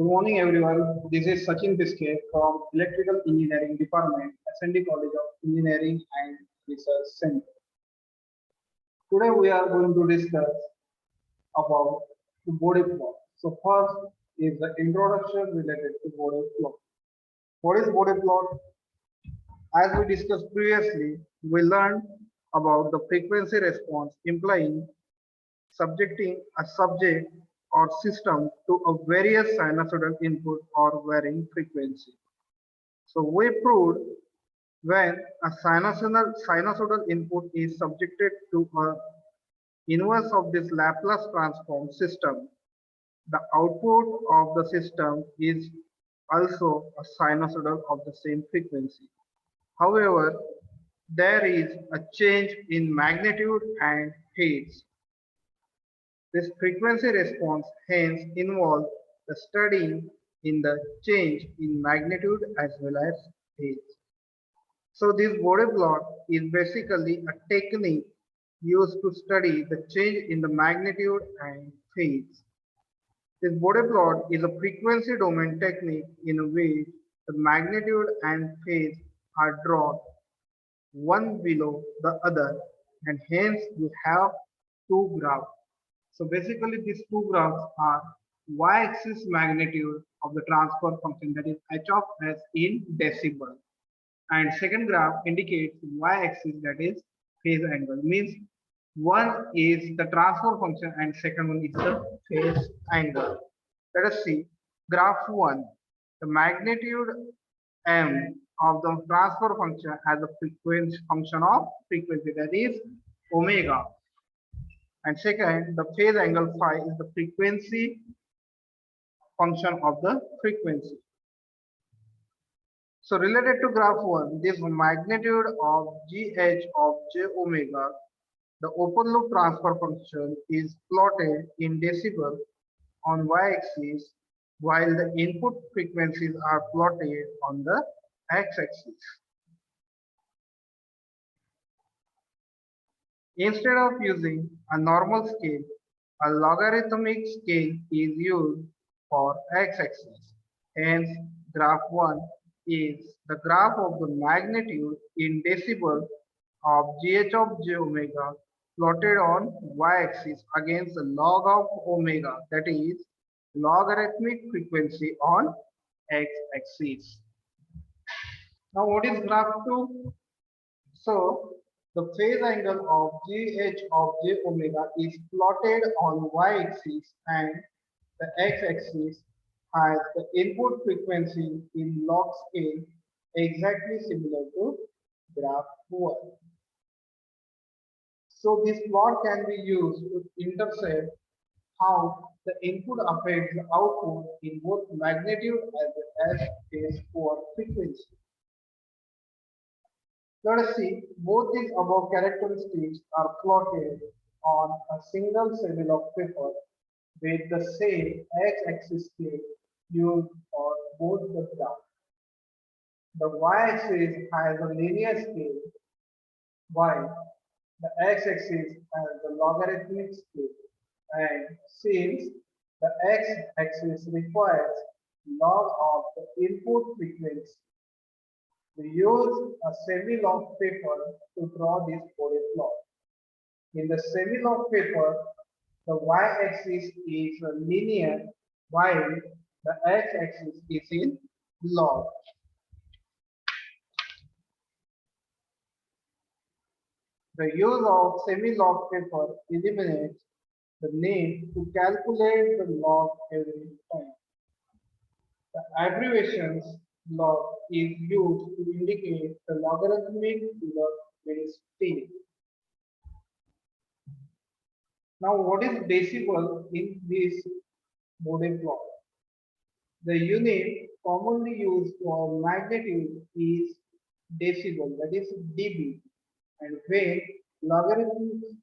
Good morning, everyone. This is Sachin Biske from Electrical Engineering Department, SND College of Engineering and Research Center. Today, we are going to discuss about the Bode plot. So, first is the introduction related to Bode plot. What is Bode plot? As we discussed previously, we learned about the frequency response implying subjecting a subject or system to a various sinusoidal input or varying frequency. So we proved when a sinusoidal input is subjected to a inverse of this Laplace transform system, the output of the system is also a sinusoidal of the same frequency. However, there is a change in magnitude and phase. This frequency response hence involves the studying in the change in magnitude as well as phase. So this Bode plot is basically a technique used to study the change in the magnitude and phase. This Bode plot is a frequency domain technique in which the magnitude and phase are drawn one below the other, and hence you have two graphs. So basically these two graphs are y-axis magnitude of the transfer function, that is h of s in decibel, and second graph indicates y-axis, that is phase angle. Means one is the transfer function and second one is the phase angle. Let us see graph 1. The magnitude m of the transfer function has a frequency function of frequency, that is omega. And second, the phase angle phi is the frequency function of the frequency. So related to graph 1, this magnitude of gh of j omega, the open loop transfer function is plotted in decibel on y-axis, while the input frequencies are plotted on the x-axis. Instead of using a normal scale, a logarithmic scale is used for x-axis. Hence, graph 1 is the graph of the magnitude in decibel of gh of j omega plotted on y-axis against the log of omega, that is logarithmic frequency on x-axis. Now, what is graph 2? So, the phase angle of gh of j omega is plotted on y-axis and the x-axis has the input frequency in log scale exactly similar to graph 1. So this plot can be used to intercept how the input affects the output in both magnitude as well as phase or frequency. Let us see, both these above characteristics are plotted on a single semi-log paper with the same x-axis scale used for both the graphs. The y-axis has a linear scale, while the x-axis has the logarithmic scale. And since the x-axis requires log of the input frequency, we use a semi-log paper to draw this Bode plot. In the semi-log paper, the y-axis is linear while the x-axis is in log. The use of semi-log paper eliminates the need to calculate the log every time. The abbreviations log is used to indicate the logarithmic to the base 10. Now, what is decibel in this Bode plot? The unit commonly used for magnitude is decibel, that is dB, and when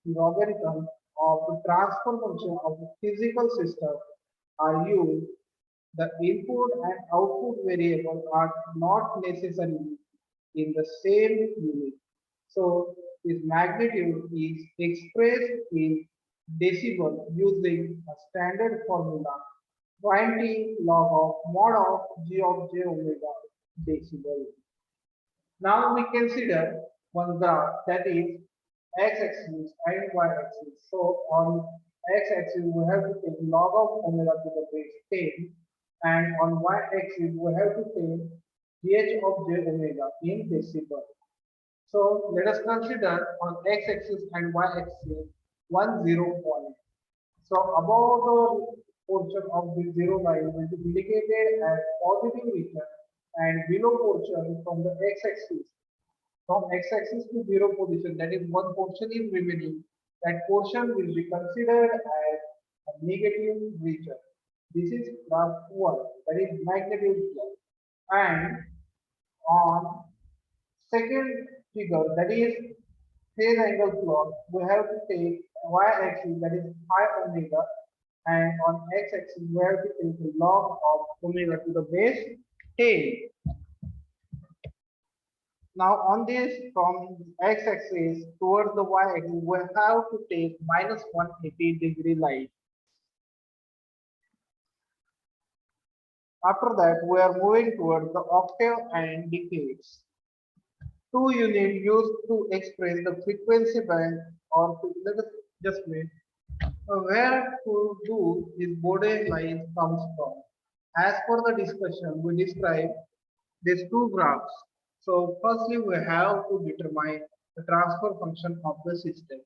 logarithm of the transfer function of the physical system are used, the input and output variable are not necessarily in the same unit. So this magnitude is expressed in decibel using a standard formula 20 log of mod of g of j omega decibel. Now we consider one graph that is x-axis and y-axis. So on x-axis we have to take log of omega to the base 10, and on y-axis we have to take gh of j omega in decibel. So let us consider on x-axis and y-axis 10 point. So above the portion of the zero line will be indicated as positive region, and below portion from the x-axis, from x-axis to zero position, that is one portion is remaining, that portion will be considered as a negative region. This is graph 1, that is magnitude plot. And on second figure, that is phase angle plot, we have to take y-axis, that is pi omega, and on x-axis we have to take the log of omega to the base 10. Now on this, from x-axis towards the y-axis, we have to take minus 180-degree line. After that, we are moving towards the octave and decades. Two units used to express the frequency band, or let us just wait. Where to do this Bode line comes from. As per the discussion, we describe these two graphs. So firstly, we have to determine the transfer function of the system.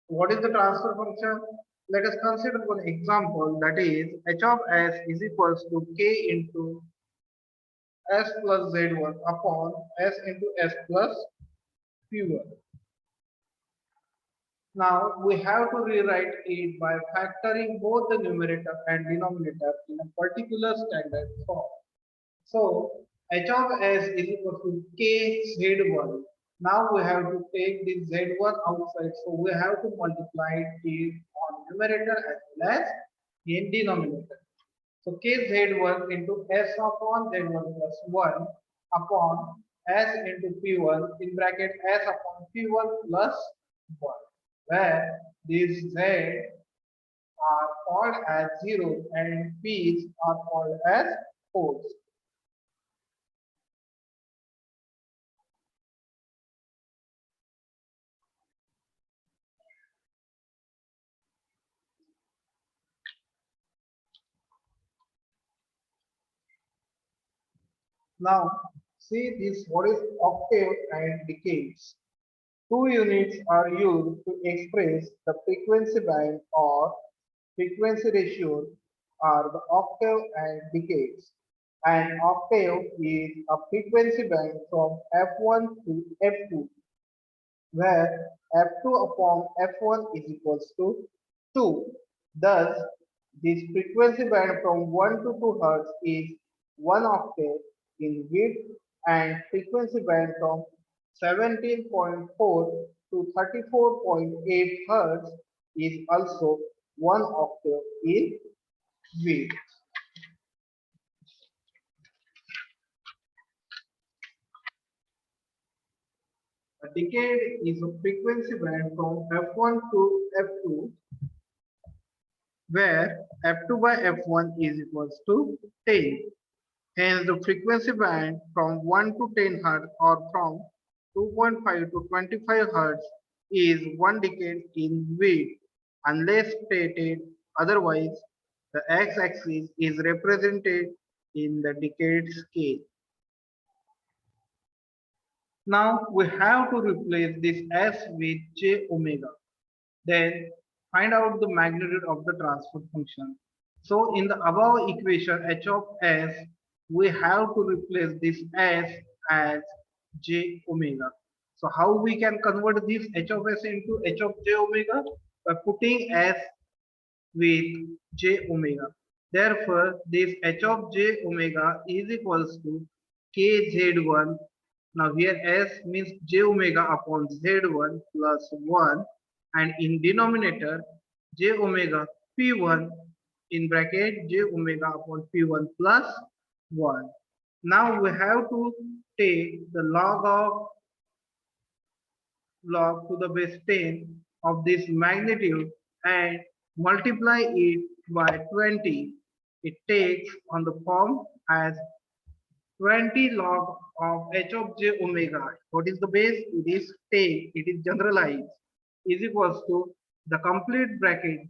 What is the transfer function? Let us consider one example, that is h of s is equals to k into s plus z1 upon s into s plus p1. Now we have to rewrite it by factoring both the numerator and denominator in a particular standard form. So h of s is equal to k z1. Now we have to take this z1 outside, so we have to multiply it on numerator as well as in denominator. So k z1 into s upon z1 plus 1 upon s into p1 in bracket s upon p1 plus 1, where these z are called as zeros and p's are called as poles. Now, see this, what is octave and decades. Two units are used to express the frequency band or frequency ratio are the octave and decades. An octave is a frequency band from F1 to F2, where F2 upon F1 is equals to 2. Thus, this frequency band from 1 to 2 Hz is 1 octave in width, and frequency band from 17.4 to 34.8 Hz is also 1 octave in width. A decade is a frequency band from F1 to F2, where F2 by F1 is equals to 10. Hence, the frequency band from 1 to 10 Hz or from 2.5 to 25 Hz is 1 decade in width, unless stated otherwise. The x-axis is represented in the decade scale. Now we have to replace this s with j omega. Then find out the magnitude of the transfer function. So in the above equation h of s, we have to replace this s as j omega. So how we can convert this h of s into h of j omega? By putting s with j omega. Therefore, this h of j omega is equals to kz1. Now here s means j omega upon z1 plus 1, and in denominator j omega p1 in bracket j omega upon p1 plus 1. Now we have to take the log to the base 10 of this magnitude and multiply it by 20. it takes on the form as 20 log of h of j omega. What is the base? It is take, it is generalized, is equals to the complete bracket,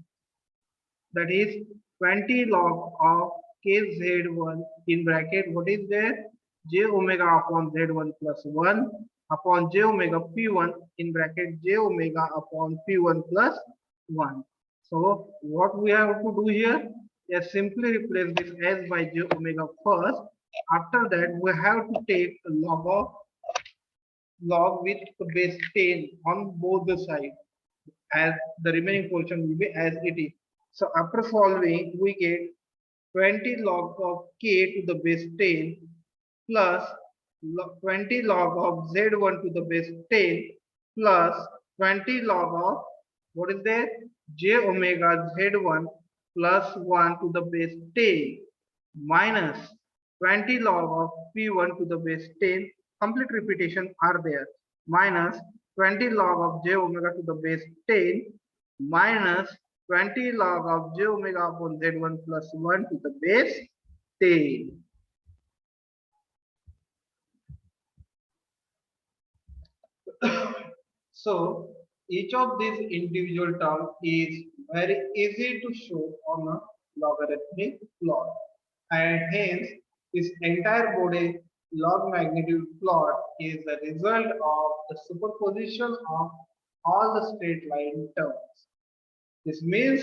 that is 20 log of kz1 in bracket. What is there? J omega upon z1 plus 1 upon j omega p1 in bracket j omega upon p1 plus 1. So what we have to do here is simply replace this s by j omega first. After that we have to take log with the base 10 on both the sides, as the remaining portion will be as it is. So after solving, we get 20 log of k to the base 10 plus 20 log of z1 to the base 10 plus 20 log of, what is that, j omega z1 plus 1 to the base 10 minus 20 log of p1 to the base 10, complete repetition are there, minus 20 log of j omega to the base 10 minus 20 log of j omega upon z1 plus 1 to the base 10. So each of these individual terms is very easy to show on a logarithmic plot, and hence this entire Bode log magnitude plot is the result of the superposition of all the straight line terms. This means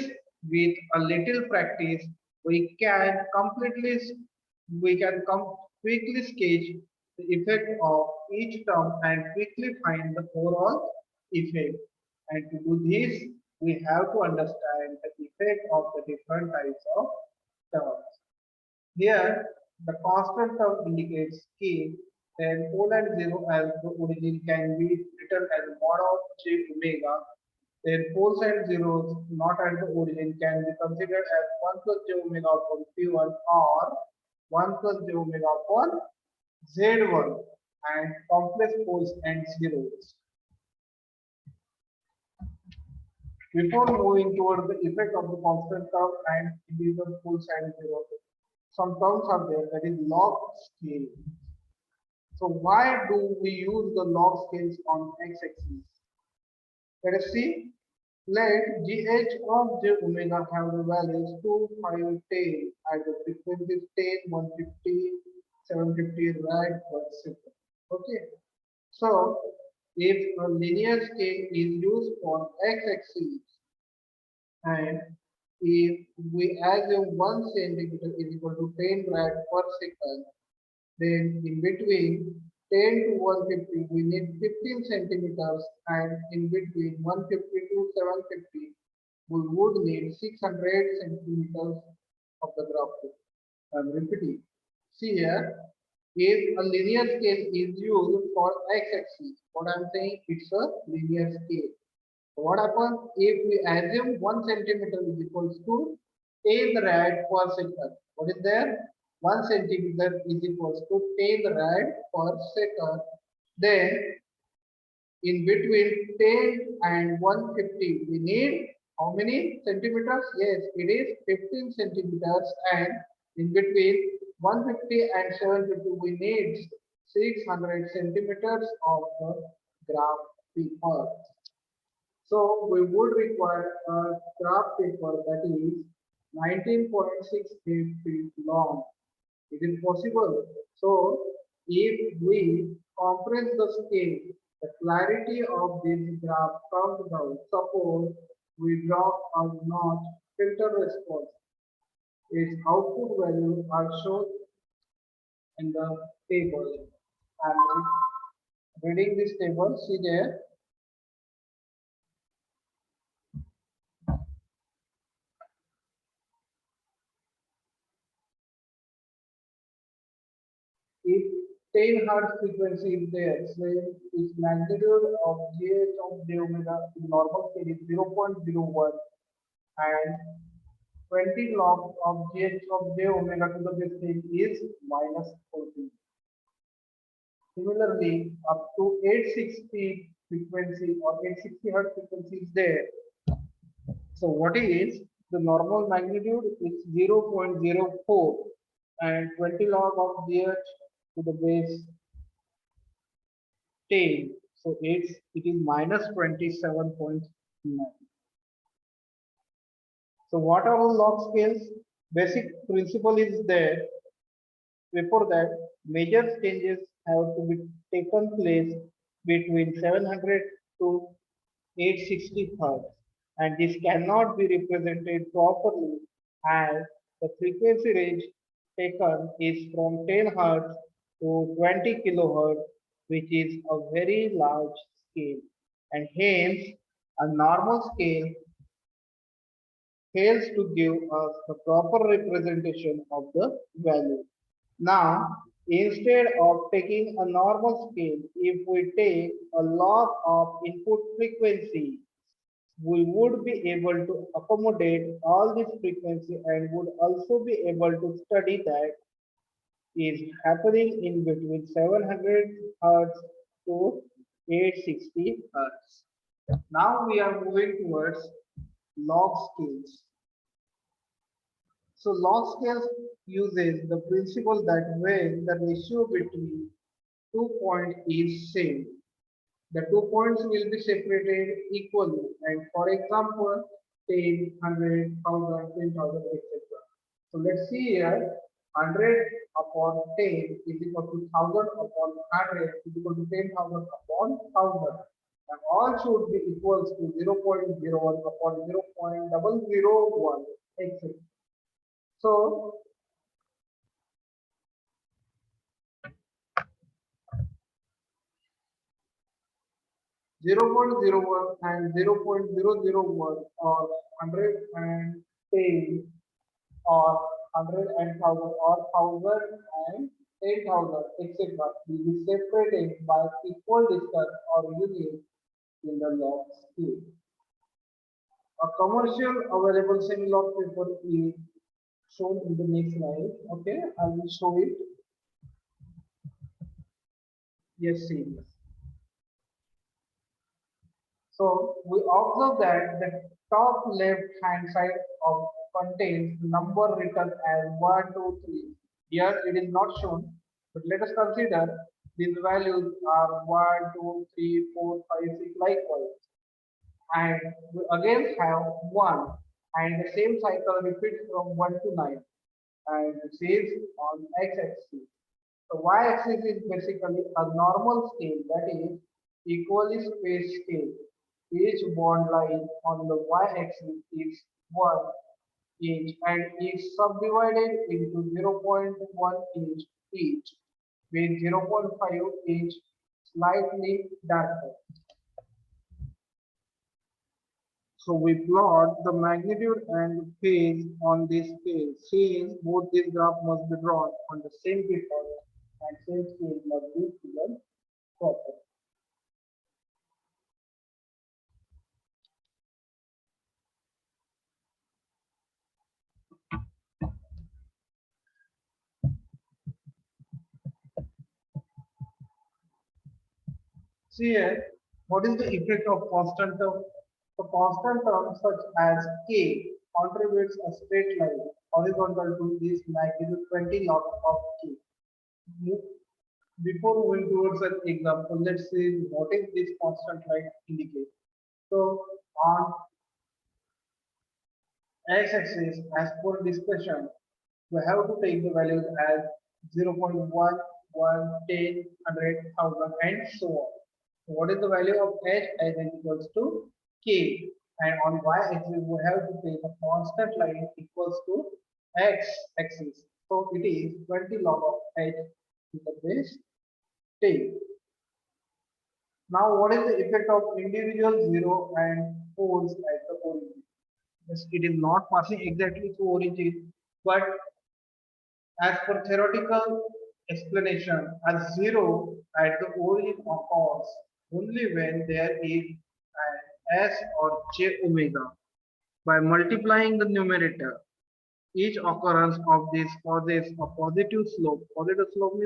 with a little practice, we can quickly sketch the effect of each term and quickly find the overall effect. And to do this, we have to understand the effect of the different types of terms. Here, the constant term indicates k, then pole and 0 as the origin can be written as mod of j omega. Then poles and zeros not at the origin can be considered as 1 plus j omega upon p1 or 1 plus j omega upon z1, and complex poles and zeros. Before moving toward the effect of the constant term and individual poles and zeros, some terms are there, that is log scale. So why do we use the log scales on x-axis? Let us see. Let gh of j omega have the values 2, 5, 10 at the frequencies 10, 150, 750 rad per second. Okay. So if a linear scale is used for x-axis, and if we assume 1 centimeter is equal to 10 rad per second, then in between 10 to 150 we need 15 centimeters, and in between 150 to 750 we would need 600 centimeters of the graph. I'm repeating. See here, if a linear scale is used for x-axis, what I'm saying, it's a linear scale. So what happens if we assume 1 centimeter is equals to 10 rad per second? What is there? 1 centimeter is equals to 10 rad per second. Then in between 10 and 150 we need how many centimeters? Yes, it is 15 centimeters, and in between 150 and 750 we need 600 centimeters of the graph paper. So we would require a graph paper that is 19.68 feet long. It is possible. So if we compress the scale, the clarity of this graph comes down. Suppose we drop a notch filter response. Its output values are shown in the table. I'm reading this table. See there. If 10 hertz frequency is there, so its magnitude of gh of j omega in normal scale is 0.01, and 20 log of gh of j omega to the base 10 is minus 14. Similarly, up to 860 frequency or 860 hertz frequency is there. So what is The normal magnitude is 0.04 and 20 log of GH to the base 10. So it is minus 27.9. So what are all log scales? Basic principle is there. Before that, major changes have to be taken place between 700 to 860 Hz, and this cannot be represented properly as the frequency range taken is from 10 Hz to 20 kHz, which is a very large scale, and hence a normal scale fails to give us the proper representation of the value. Now, instead of taking a normal scale, if we take a log of input frequency, we would be able to accommodate all this frequency and would also be able to study that is happening in between 700 Hz to 860 Hz. Now we are moving towards log scales. So log scales uses the principle that when the ratio between 2 points is same, the 2 points will be separated equally. And for example, 10, 100, 1000, 10,000, etc. So let's see here, 100 upon 10 is equal to 1000 upon 100 is equal to 10,000 upon 1000. And all should be equals to 0.01 upon 0.001, etc. So 0.01 and 0.001 or 110 or 100 and 1000 or 1000 and 10,000, etc. will be separated by equal distance or unit in the log scale. A commercial available semi-log paper is shown in the next slide. Okay, I will show it. Yes, see. So we observe that the top left hand side of contains number written as 1, 2, 3. Here it is not shown, but let us consider these values are 1, 2, 3, 4, 5, 6 likewise. And we again have 1 and the same cycle repeats from 1 to 9 and this is on x-axis. So y-axis is basically a normal scale, that is equally spaced scale. Each bond line on the y-axis is 1 inch and is subdivided into 0.1 inch each, with 0.5 inch slightly darker. So we plot the magnitude and phase on this scale. Since both these graphs must be drawn on the same paper and same scale must be given proper. See here, what is the effect of constant term? So constant terms such as k contributes a straight line horizontal to this magnitude 20 log of k. Before moving towards an example, let's see what is this constant line indicate. So on x-axis, as per discussion, we have to take the values as 0.1, 1, 10, 100, 1000 and so on. So what is the value of h? H is equals to k, and on y-axis we have to take a constant line equals to x-axis. So it is 20 log of h to the base 10. Now what is the effect of individual 0 and poles at the origin? Yes, it is not passing exactly to origin, but as per theoretical explanation, a 0 at the origin occurs only when there is an s or j omega. By multiplying the numerator, each occurrence of this causes a positive slope. Positive slope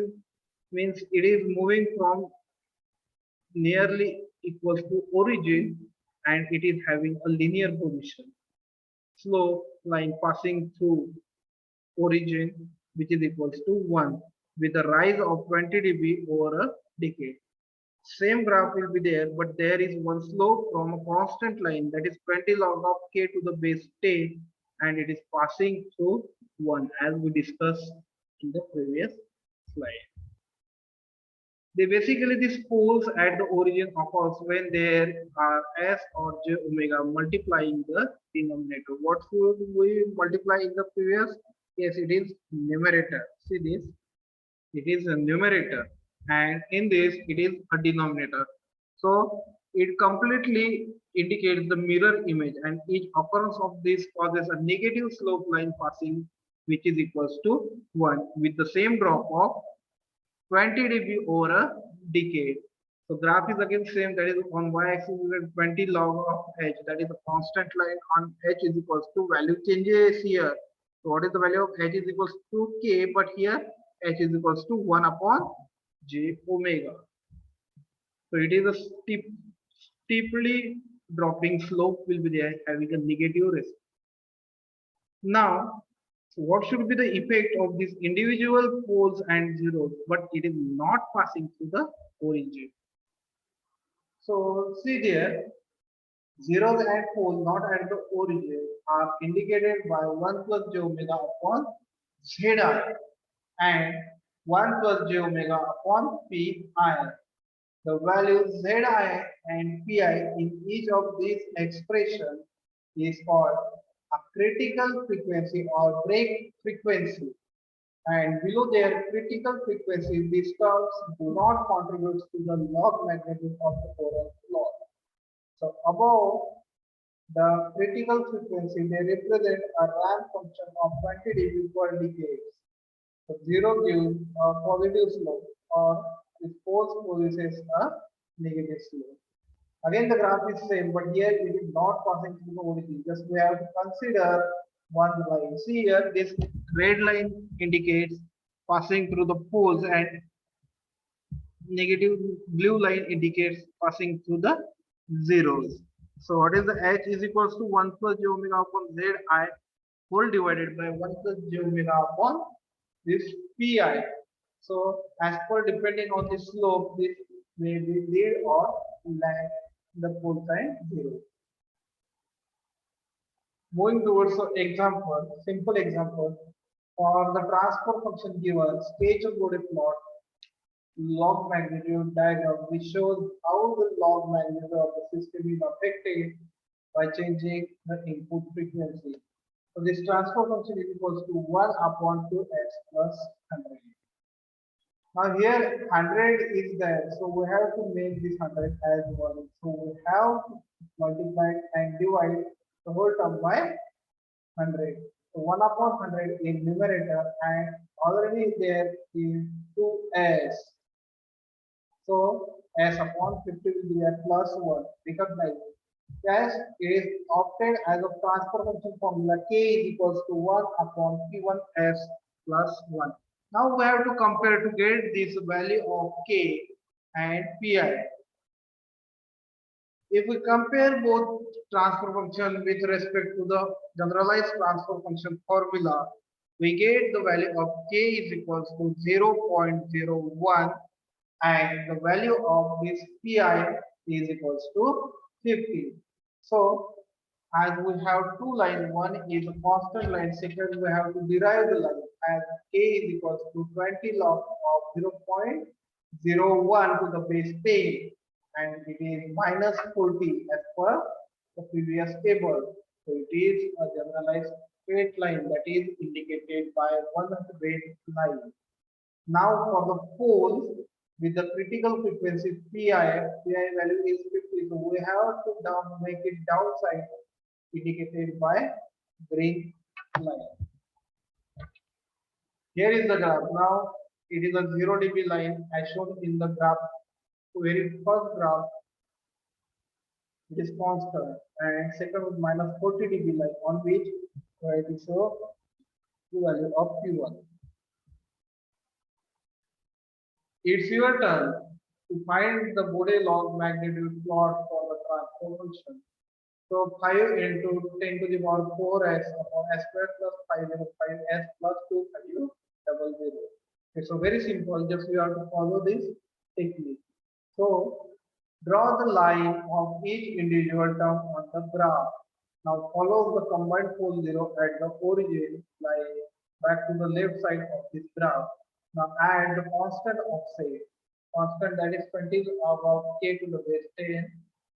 means it is moving from nearly equals to origin and it is having a linear position. slope line passing through origin, which is equals to 1, with a rise of 20 dB over a decade. Same graph will be there, but there is one slope from a constant line, that is 20 log of k to the base 10, and it is passing through 1, as we discussed in the previous slide. They basically, these poles at the origin occurs when there are s or j omega multiplying the denominator. What should we multiply in the previous? Yes, it is numerator. See this, it is a numerator, and in this it is a denominator. So it completely indicates the mirror image, and each occurrence of this causes a negative slope line passing, which is equals to 1, with the same drop of 20 dB over a decade. So graph is again same, that is on y-axis is 20 log of h, that is a constant line. On h is equals to value changes here. So what is the value of h is equals to k, but here h is equals to 1 upon j omega. So it is a steeply dropping slope will be there, having a negative risk. Now, what should be the effect of these individual poles and zeros, but it is not passing through the origin? So see there, zeros and poles not at the origin are indicated by 1 plus j omega upon zi and 1 plus j omega upon pi. The values zi and pi in each of these expressions is called a critical frequency or break frequency, and below their critical frequency, these terms do not contribute to the log magnitude of the overall plot. So above the critical frequency, they represent a ramp function of 20 dB per decade. So 0 gives a positive slope, or this force possesses a negative slope. Again, the graph is same, but here it is not passing through the origin. Just we have to consider one line. See here, this red line indicates passing through the poles, and negative blue line indicates passing through the zeros. So what is the h is equals to 1 plus j omega upon zi whole divided by 1 plus j omega upon this pi. So as per depending on the slope, this may be lead or lag the pole side 0. Moving towards the example, simple example. For the transfer function given, sketch a Bode plot log magnitude diagram, which shows how the log magnitude of the system is affected by changing the input frequency. So this transfer function is equals to 1 upon 2s plus 100. Now here 100 is there, so we have to make this 100 as 1. So we have to multiply and divide the whole term by 100. So 1 upon 100 in numerator, and already there is 2s. So s upon 50 will be a plus 1. Recognize. Yes, it is obtained as a transfer function formula k is equals to 1 upon p1s plus 1. Now we have to compare to get this value of k and pi. If we compare both transfer function with respect to the generalized transfer function formula, we get the value of k is equals to 0.01, and the value of this pi is equals to 50. So as we have two lines, one is a constant line, second we have to derive the line as k is equals to 20 log of 0.01 to the base 10, and it is minus 40 as per the previous table. So it is a generalized straight line that is indicated by one red line. Now for the poles with the critical frequency pi value is 50. So we have to make it downside indicated by green line. Here is the graph. Now it is a 0 dB line as shown in the graph. Very first graph it is constant, and second is minus 40 dB line on which we have to show the value of Q1. It's your turn to find the Bode log magnitude plot for the transfer function. So 5 into 10 to the power 4s upon s squared plus 505s plus 2500. Okay, so very simple. Just we have to follow this technique. So draw the line of each individual term on the graph. Now follow the combined pole 0 at the origin line back to the left side of this graph. Now add the constant offset, constant that is 20 of k to the base 10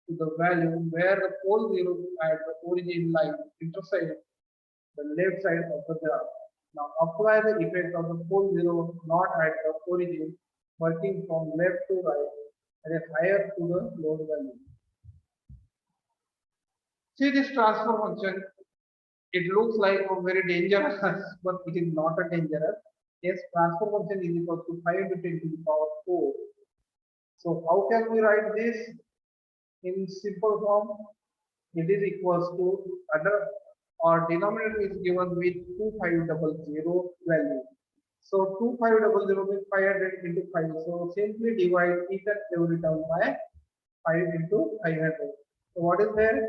to the value where the pole 0 at the origin line intersect the left side of the graph. Now apply the effect of the pole 0 not at the origin, working from left to right and a higher to the lower value. See this transfer function, it looks like a very dangerous, but it is not a dangerous. Yes, transfer function is equal to 5 into 10 to the power 4. So how can we write this in simple form? It is equals to other or denominator is given with 2500 value. So 2500 means 500 into 5. So simply divide each and every term by 5 into 500. So what is there?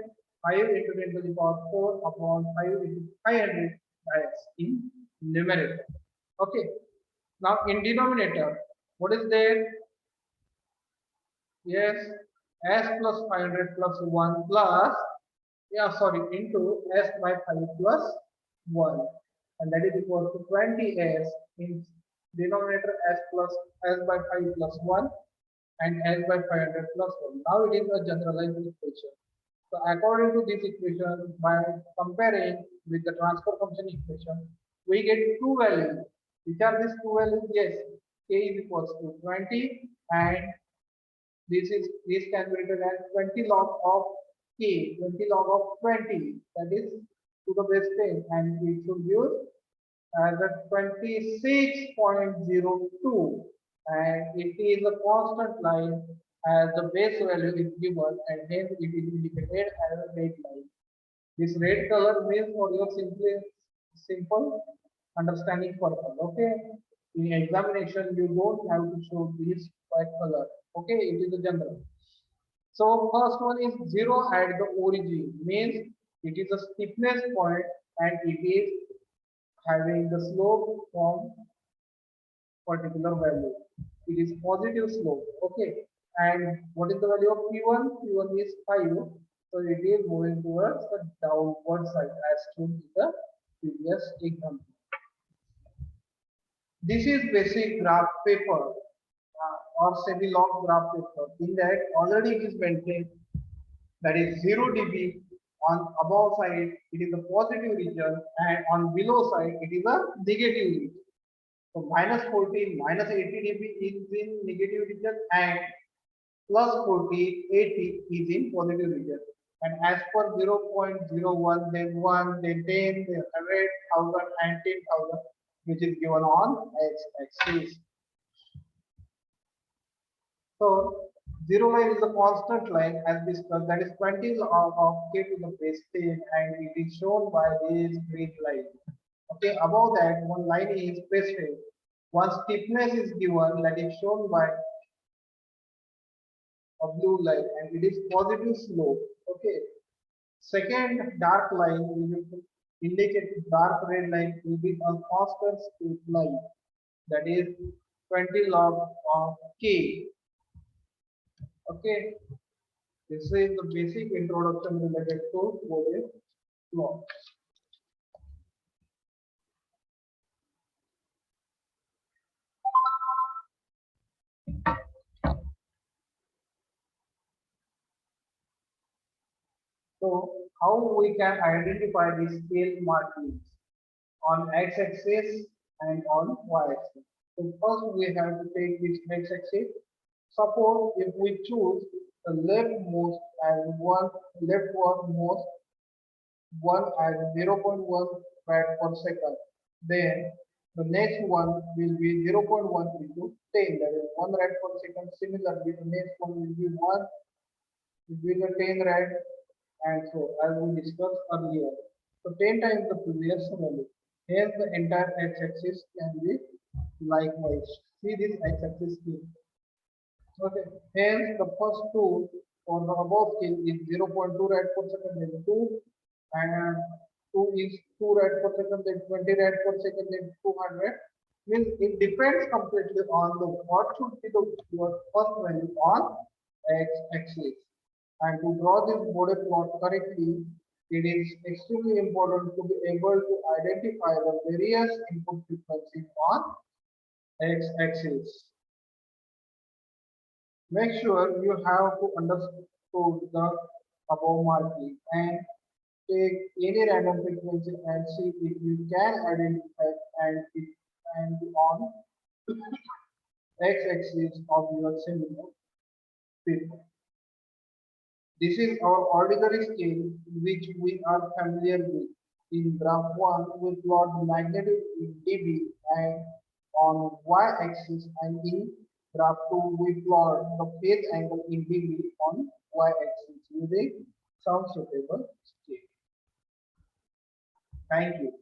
5 into 10 to the power 4 upon 5 into 500, that's in numerator. Okay. Now in denominator, what is there? Yes, s plus 500 plus 1 plus, into s by 5 plus 1. And that is equal to 20s in denominator s plus s by 5 plus 1 and s by 500 plus 1. Now it is a generalized equation. So according to this equation, by comparing with the transfer function equation, we get two values. Which are these two values? Yes, k is equals to 20 and this can be written as 20 log of k, 20 log of 20, that is to the base 10, and we should use as a 26.02, and it is a constant line as the base value is given and hence it is indicated as a red line. This red color means for your simple understanding purpose. Okay, in examination you don't have to show this white color. Okay, it is a general. So first one is 0 at the origin, means it is a steepness point and it is having the slope from particular value. It is positive slope. Okay, and what is the value of p1? P1 is 5, so it is moving towards the downward side as shown in the previous example. This is basic graph paper or semi-log graph paper. In that already it is maintained that is 0 dB on above side it is a positive region and on below side it is a negative region. So minus 40, minus 80 dB is in negative region and plus 40, 80 is in positive region. And as per 0.01, then 1, then 10, then 100,000 and 10,000, which is given on x-axis. So 0 line is a constant line as discussed, that is 20 log of k to the base 10, and it is shown by this green line. Okay, above that one line is specified. One steepness is given that is shown by a blue line and it is positive slope. Okay, second dark line will indicate dark red line will be a constant straight line that is 20 log of k. Okay, this is the basic introduction related to Bode law. So how we can identify these scale markings on x-axis and on y-axis? So first we have to take this x-axis. Suppose if we choose the leftmost as leftmost one as 0.1 rad per second, then the next one will be 0.1 into 10, that is 1 rad per second. Similarly, the next one will be 1 will be the 10 rad, and so as we discussed earlier. So 10 times the previous value. Hence the entire x-axis can be likewise. See this x-axis here. Okay. Hence the first two for the above scale is 0.2 rad per second, then 2, and 2 is 2 rad per second, then 20 rad per second, then 200. Means it depends completely on the what should be the your first value on x-axis. And to draw this Bode plot correctly, it is extremely important to be able to identify the various input frequencies on x-axis. Make sure you have to understood the above marking and take any random frequency and see if you can identify and on x-axis of your seminar paper. This is our ordinary scale which we are familiar with. In graph 1, we plot the magnitude in dB and on y-axis, and in graph 2, we plot the phase angle in dB on y-axis using some suitable scale. Thank you.